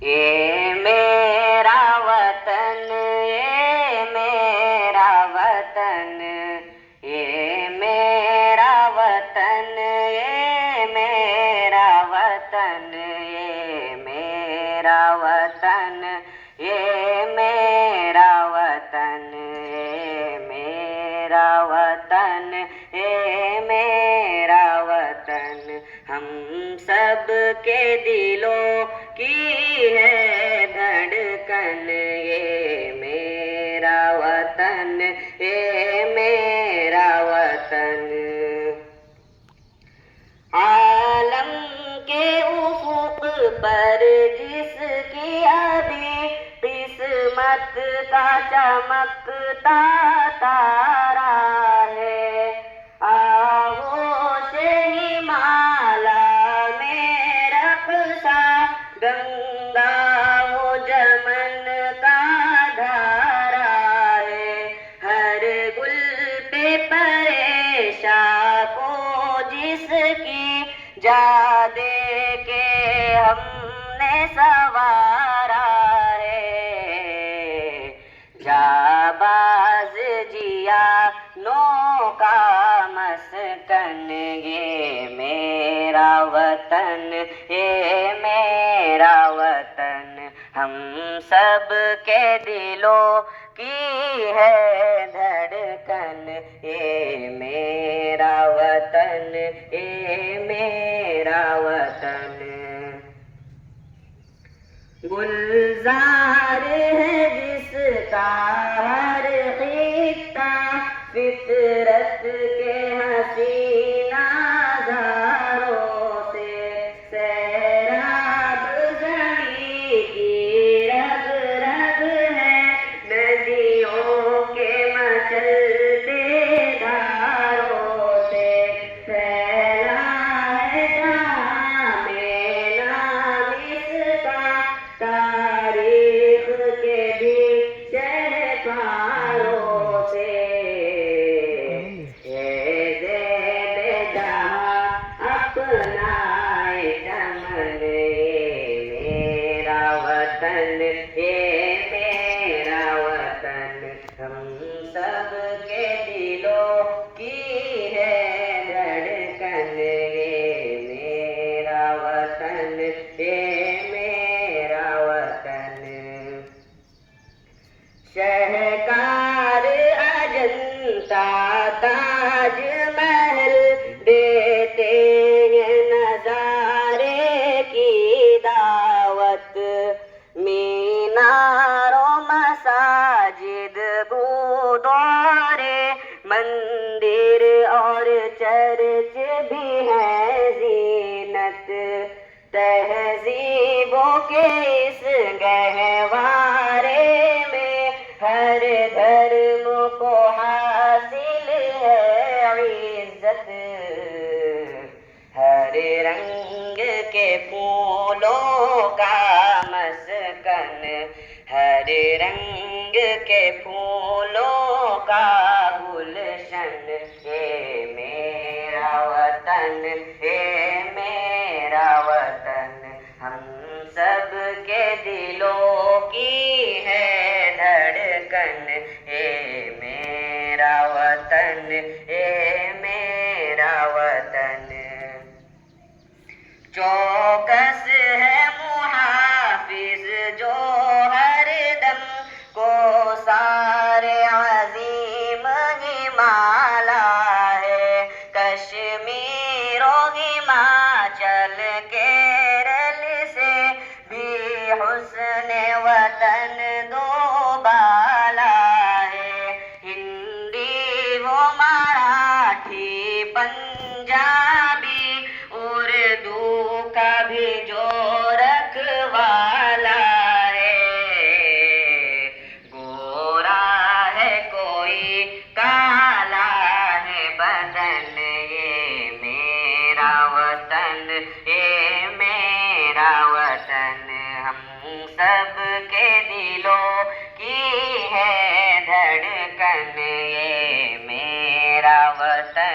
ये मेरा वतन, ये मेरा वतन, ये मेरा वतन, ये मेरा वतन, ये मेरा वतन, ये मेरा वतन, ये मेरा वतन, ये मेरा वतन। हम सब के दिलों की है धड़कन, ये मेरा वतन, ये मेरा वतन। आलम के उफुक पर जिसकी अभी किस्मत का चमकता तारा है, आगोश हिमाला में रक्षा गंगा वो जमन का धारा है। हर गुल पे परेशा को जिसकी जा दे के हमने सवारा है, जाबाज जिया नो का मस्कन, ये मेरा वतन, ये मेरा वतन। हम सब के दिलों की है धड़कन, ये मेरा वतन, ये मेरा वतन। गुलजार है जिसका हर खित्ता फितरत के हसीना नज़ारों से, सैराब ज़मीं की रग रग है, नदियों के मचलते धारों से, फैला है जहाँ में नाम इसका, तारीख के भी शहकारों से। ये ज़ेब जहाँ अपनाए चमन, ये मेरा वतन, ये मेरा वतन। हम सब के दिलों की है धड़कन, ये मेरा वतन, ये मेरा वतन। शहकार अजंता ताज महल देते हैं नजारे की दावत, मीनारों मसाजिद गुरुद्वारे मंदिर और चर्च भी हैं जीनत। तहजीबों के इस गहवारे में हर धर्म को हासिल है इज्जत। हर रंग के फूलों का मस्कन, हर रंग के फूलों का गुलशन, ये मेरा वतन, ये मेरा वतन। हम सब के दिलों की है धड़कन, ये मेरा वतन, ये मेरा वतन। चौकस है मुहाफिज जो हर दम को सारे अजीम हिमाला है, कश्मीर और हिमाचल केरल से भी हुस्न वतन दो बाला है। हिंदी वो मराठी पंजाबी उर्दू का भी जो रखवाला है, गोरा है कोई काला है बदन, ये मेरा वतन, ये मेरा वतन। हम सब के दिलों की है धड़कन, ये मेरा वतन,